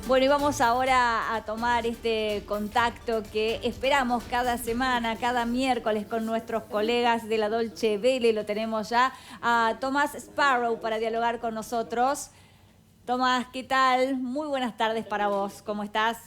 Bueno, y vamos ahora a tomar este contacto que esperamos cada semana, cada miércoles con nuestros colegas de la Dolce Vele. Lo tenemos ya a Tomás Sparrow para dialogar con nosotros. Tomás, ¿qué tal? Muy buenas tardes para vos. ¿Cómo estás?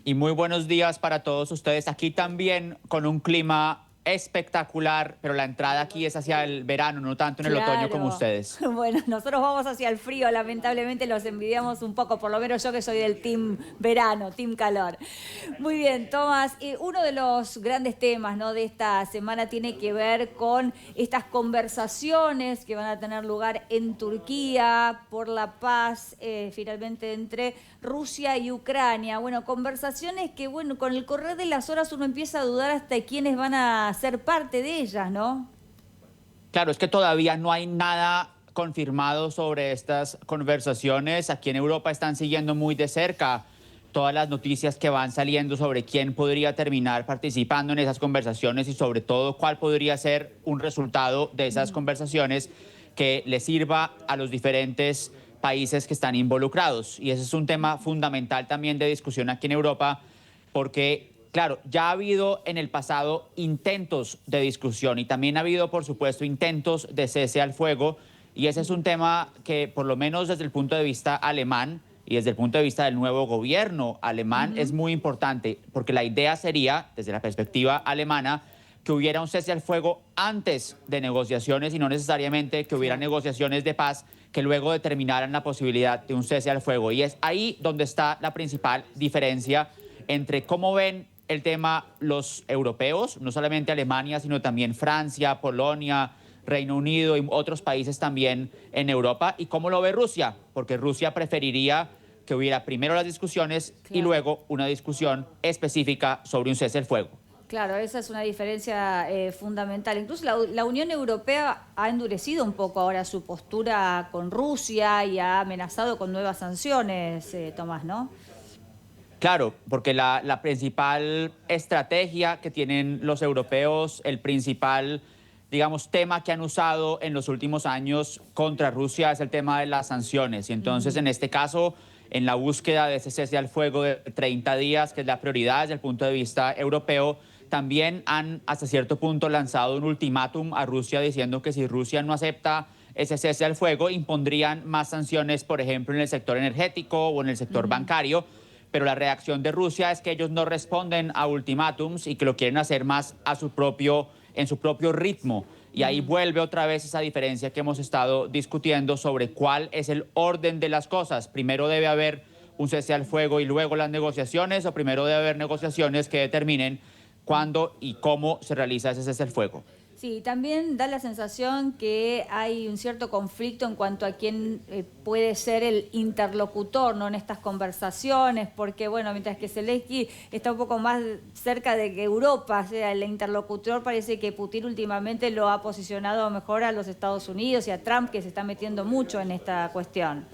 Y muy buenos días para todos ustedes. Aquí también con un clima espectacular, pero la entrada aquí es hacia el verano, no tanto en el otoño como Claro. ustedes. Bueno, nosotros vamos hacia el frío, lamentablemente los envidiamos un poco, por lo menos yo que soy del team verano, team calor. Muy bien, Tomás, uno de los grandes temas, ¿no?, de esta semana tiene que ver con estas conversaciones que van a tener lugar en Turquía por la paz, finalmente entre Rusia y Ucrania. Bueno, conversaciones que, bueno, con el correr de las horas uno empieza a dudar hasta quiénes van a ser parte de ellas, ¿no? Claro, es que todavía no hay nada confirmado sobre estas conversaciones. Aquí en Europa están siguiendo muy de cerca todas las noticias que van saliendo sobre quién podría terminar participando en esas conversaciones y sobre todo cuál podría ser un resultado de esas conversaciones que le sirva a los diferentes países que están involucrados. Y ese es un tema fundamental también de discusión aquí en Europa, porque, claro, ya ha habido en el pasado intentos de discusión y también ha habido, por supuesto, intentos de cese al fuego. Y ese es un tema que, por lo menos desde el punto de vista alemán y desde el punto de vista del nuevo gobierno alemán, es muy importante, porque la idea sería, desde la perspectiva alemana, que hubiera un cese al fuego antes de negociaciones y no necesariamente que hubiera negociaciones de paz que luego determinaran la posibilidad de un cese al fuego. Y es ahí donde está la principal diferencia entre cómo ven el tema los europeos, no solamente Alemania, sino también Francia, Polonia, Reino Unido y otros países también en Europa, y cómo lo ve Rusia, porque Rusia preferiría que hubiera primero las discusiones y Claro. luego una discusión específica sobre un cese al fuego. Claro, esa es una diferencia fundamental. Incluso la Unión Europea ha endurecido un poco ahora su postura con Rusia y ha amenazado con nuevas sanciones, Tomás, ¿no? Claro, porque la principal estrategia que tienen los europeos, el principal, digamos, tema que han usado en los últimos años contra Rusia es el tema de las sanciones. Y entonces, en este caso, en la búsqueda de ese cese al fuego de 30 días, que es la prioridad desde el punto de vista europeo, también han hasta cierto punto lanzado un ultimátum a Rusia diciendo que si Rusia no acepta ese cese al fuego, impondrían más sanciones, por ejemplo, en el sector energético o en el sector bancario. Pero la reacción de Rusia es que ellos no responden a ultimátums y que lo quieren hacer más en su propio ritmo. Y ahí vuelve otra vez esa diferencia que hemos estado discutiendo sobre cuál es el orden de las cosas. Primero debe haber un cese al fuego y luego las negociaciones, o primero debe haber negociaciones que determinen cuándo y cómo se realiza ese cese al fuego. Sí, también da la sensación que hay un cierto conflicto en cuanto a quién puede ser el interlocutor, ¿no?, en estas conversaciones, porque, bueno, mientras que Zelensky está un poco más cerca de que Europa sea el interlocutor, parece que Putin últimamente lo ha posicionado mejor a los Estados Unidos y a Trump, que se está metiendo mucho en esta cuestión.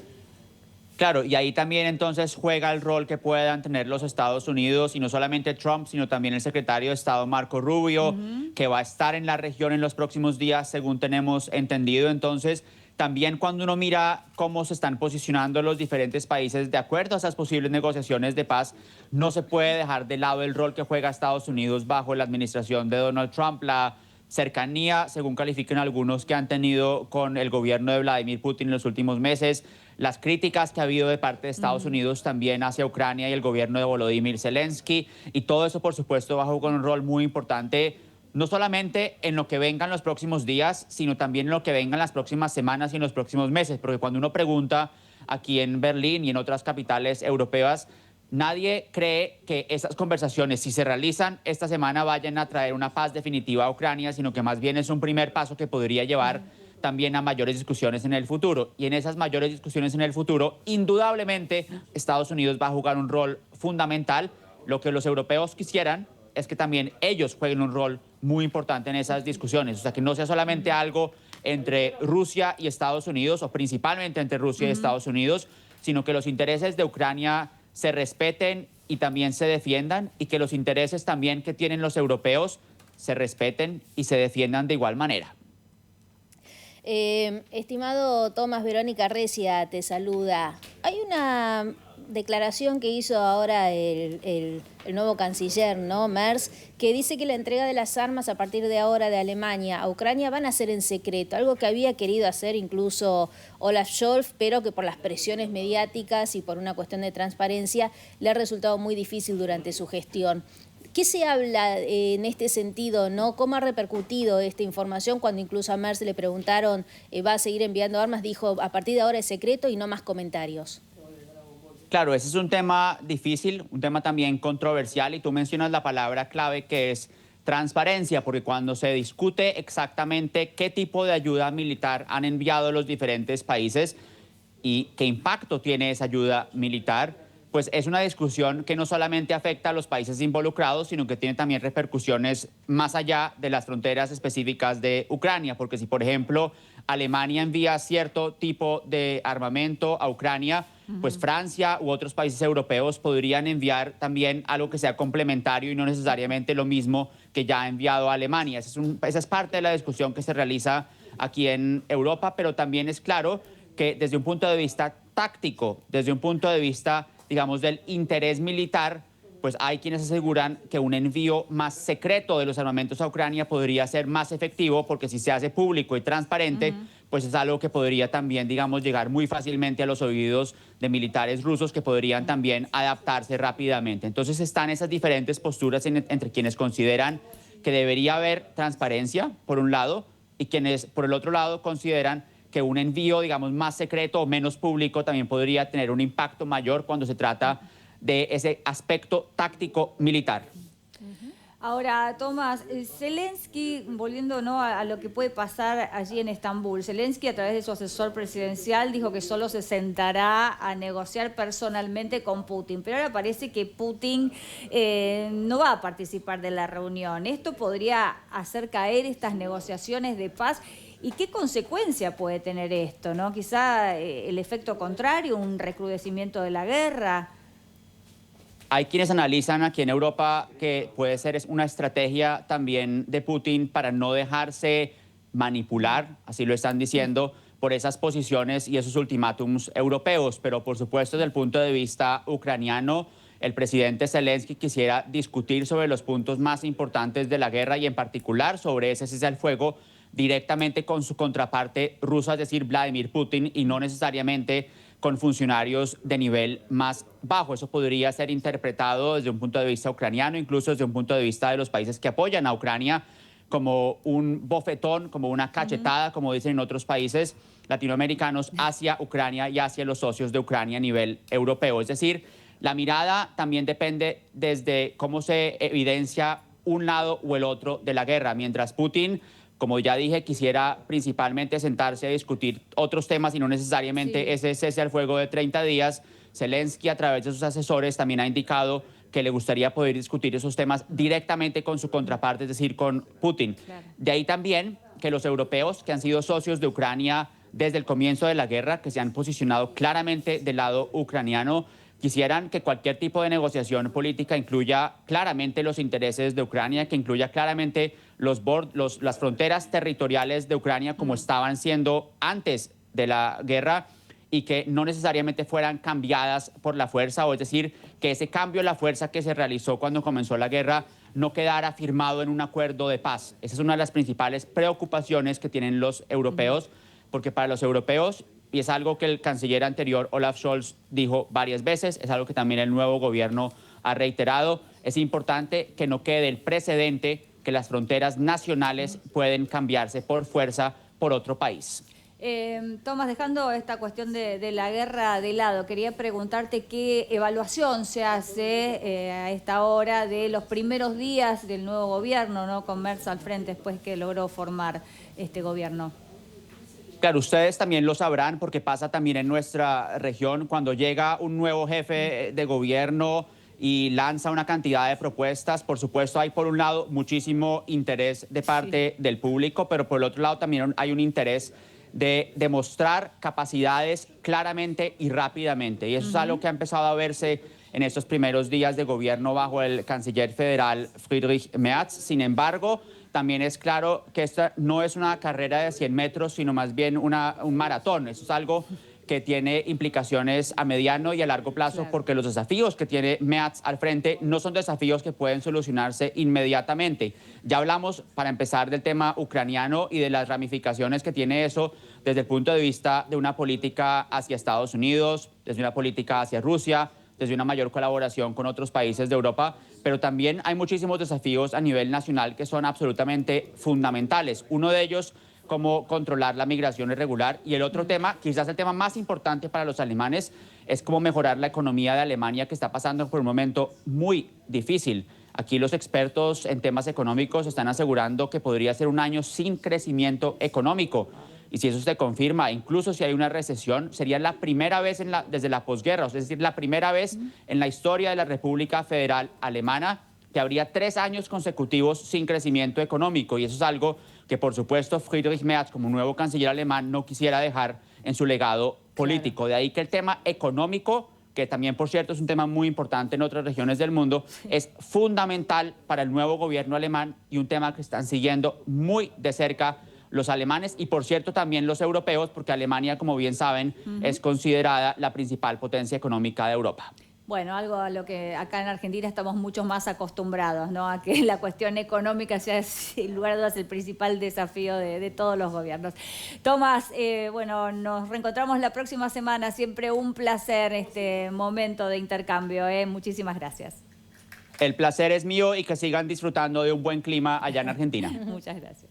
Claro, y ahí también entonces juega el rol que puedan tener los Estados Unidos, y no solamente Trump, sino también el secretario de Estado Marco Rubio, que va a estar en la región en los próximos días, según tenemos entendido. Entonces, también cuando uno mira cómo se están posicionando los diferentes países de acuerdo a esas posibles negociaciones de paz, no se puede dejar de lado el rol que juega Estados Unidos bajo la administración de Donald Trump, la cercanía, según califican algunos, que han tenido con el gobierno de Vladimir Putin en los últimos meses, las críticas que ha habido de parte de Estados Unidos también hacia Ucrania y el gobierno de Volodymyr Zelensky, y todo eso, por supuesto, bajo con un rol muy importante, no solamente en lo que venga en los próximos días, sino también en lo que venga en las próximas semanas y en los próximos meses, porque cuando uno pregunta aquí en Berlín y en otras capitales europeas, nadie cree que esas conversaciones, si se realizan esta semana, vayan a traer una paz definitiva a Ucrania, sino que más bien es un primer paso que podría llevar también a mayores discusiones en el futuro. Y en esas mayores discusiones en el futuro, indudablemente, Estados Unidos va a jugar un rol fundamental. Lo que los europeos quisieran es que también ellos jueguen un rol muy importante en esas discusiones. O sea, que no sea solamente algo entre Rusia y Estados Unidos, o principalmente entre Rusia y Estados Unidos, sino que los intereses de Ucrania se respeten y también se defiendan, y que los intereses también que tienen los europeos se respeten y se defiendan de igual manera. Estimado Tomás, Verónica Recia te saluda. Hay una declaración que hizo ahora el nuevo canciller, ¿no? Merz, que dice que la entrega de las armas a partir de ahora de Alemania a Ucrania van a ser en secreto, algo que había querido hacer incluso Olaf Scholz, pero que por las presiones mediáticas y por una cuestión de transparencia le ha resultado muy difícil durante su gestión. ¿Qué se habla en este sentido, no? ¿Cómo ha repercutido esta información cuando incluso a Merz le preguntaron ¿va a seguir enviando armas? Dijo, a partir de ahora es secreto y no más comentarios. Claro, ese es un tema difícil, un tema también controversial y tú mencionas la palabra clave que es transparencia, porque cuando se discute exactamente qué tipo de ayuda militar han enviado los diferentes países y qué impacto tiene esa ayuda militar, pues es una discusión que no solamente afecta a los países involucrados, sino que tiene también repercusiones más allá de las fronteras específicas de Ucrania, porque si, por ejemplo, Alemania envía cierto tipo de armamento a Ucrania, pues Francia u otros países europeos podrían enviar también algo que sea complementario y no necesariamente lo mismo que ya ha enviado a Alemania. Esa es parte de la discusión que se realiza aquí en Europa, pero también es claro que desde un punto de vista táctico, desde un punto de vista, digamos, del interés militar, pues hay quienes aseguran que un envío más secreto de los armamentos a Ucrania podría ser más efectivo porque si se hace público y transparente, pues es algo que podría también, digamos, llegar muy fácilmente a los oídos de militares rusos que podrían también adaptarse rápidamente. Entonces están esas diferentes posturas entre quienes consideran que debería haber transparencia, por un lado, y quienes, por el otro lado, consideran que un envío, digamos, más secreto o menos público también podría tener un impacto mayor cuando se trata de ese aspecto táctico militar. Ahora, Tomás, Zelensky, volviendo, ¿no?, a lo que puede pasar allí en Estambul, Zelensky a través de su asesor presidencial dijo que solo se sentará a negociar personalmente con Putin, pero ahora parece que Putin no va a participar de la reunión. ¿Esto podría hacer caer estas negociaciones de paz? ¿Y qué consecuencia puede tener esto, ¿no? Quizá el efecto contrario, un recrudecimiento de la guerra. Hay quienes analizan aquí en Europa que puede ser una estrategia también de Putin para no dejarse manipular, así lo están diciendo, por esas posiciones y esos ultimátums europeos. Pero por supuesto, desde el punto de vista ucraniano, el presidente Zelensky quisiera discutir sobre los puntos más importantes de la guerra y en particular sobre ese cese al fuego directamente con su contraparte rusa, es decir, Vladimir Putin, y no necesariamente con funcionarios de nivel más bajo. Eso podría ser interpretado desde un punto de vista ucraniano, incluso desde un punto de vista de los países que apoyan a Ucrania, como un bofetón, como una cachetada, como dicen en otros países latinoamericanos, hacia Ucrania y hacia los socios de Ucrania a nivel europeo. Es decir, la mirada también depende desde cómo se evidencia un lado o el otro de la guerra. Mientras Putin, como ya dije, quisiera principalmente sentarse a discutir otros temas y no necesariamente ese cese al fuego de 30 días, Zelensky, a través de sus asesores, también ha indicado que le gustaría poder discutir esos temas directamente con su contraparte, es decir, con Putin. Claro. De ahí también que los europeos, que han sido socios de Ucrania desde el comienzo de la guerra, que se han posicionado claramente del lado ucraniano, quisieran que cualquier tipo de negociación política incluya claramente los intereses de Ucrania, que incluya claramente las fronteras territoriales de Ucrania como estaban siendo antes de la guerra y que no necesariamente fueran cambiadas por la fuerza, o es decir, que ese cambio de la fuerza que se realizó cuando comenzó la guerra no quedara firmado en un acuerdo de paz. Esa es una de las principales preocupaciones que tienen los europeos, porque para los europeos, y es algo que el canciller anterior, Olaf Scholz, dijo varias veces, es algo que también el nuevo gobierno ha reiterado, es importante que no quede el precedente que las fronteras nacionales pueden cambiarse por fuerza por otro país. Tomás, dejando esta cuestión de la guerra de lado, quería preguntarte qué evaluación se hace a esta hora de los primeros días del nuevo gobierno, ¿no?, con Merz al frente después que logró formar este gobierno. Claro, ustedes también lo sabrán porque pasa también en nuestra región cuando llega un nuevo jefe de gobierno y lanza una cantidad de propuestas. Por supuesto, hay por un lado muchísimo interés de parte del público, pero por el otro lado también hay un interés de demostrar capacidades claramente y rápidamente. Y eso es algo que ha empezado a verse en estos primeros días de gobierno bajo el canciller federal Friedrich Merz. Sin embargo, también es claro que esta no es una carrera de 100 metros, sino más bien un maratón. Eso es algo que tiene implicaciones a mediano y a largo plazo, claro, porque los desafíos que tiene Merz al frente no son desafíos que pueden solucionarse inmediatamente. Ya hablamos, para empezar, del tema ucraniano y de las ramificaciones que tiene eso desde el punto de vista de una política hacia Estados Unidos, desde una política hacia Rusia, desde una mayor colaboración con otros países de Europa, pero también hay muchísimos desafíos a nivel nacional que son absolutamente fundamentales. Uno de ellos, cómo controlar la migración irregular, y el otro tema, quizás el tema más importante para los alemanes, es cómo mejorar la economía de Alemania, que está pasando por un momento muy difícil. Aquí los expertos en temas económicos están asegurando que podría ser un año sin crecimiento económico. Y si eso se confirma, incluso si hay una recesión, sería la primera vez desde la posguerra, es decir, la primera vez en la historia de la República Federal Alemana que habría 3 años consecutivos sin crecimiento económico. Y eso es algo que, por supuesto, Friedrich Merz, como nuevo canciller alemán, no quisiera dejar en su legado político. Claro. De ahí que el tema económico, que también, por cierto, es un tema muy importante en otras regiones del mundo, es fundamental para el nuevo gobierno alemán y un tema que están siguiendo muy de cerca los alemanes y, por cierto, también los europeos, porque Alemania, como bien saben, es considerada la principal potencia económica de Europa. Bueno, algo a lo que acá en Argentina estamos mucho más acostumbrados, ¿no? A que la cuestión económica sea, sin lugar a dudas, el principal desafío de todos los gobiernos. Tomás, bueno, nos reencontramos la próxima semana. Siempre un placer este momento de intercambio, ¿eh? Muchísimas gracias. El placer es mío y que sigan disfrutando de un buen clima allá en Argentina. Muchas gracias.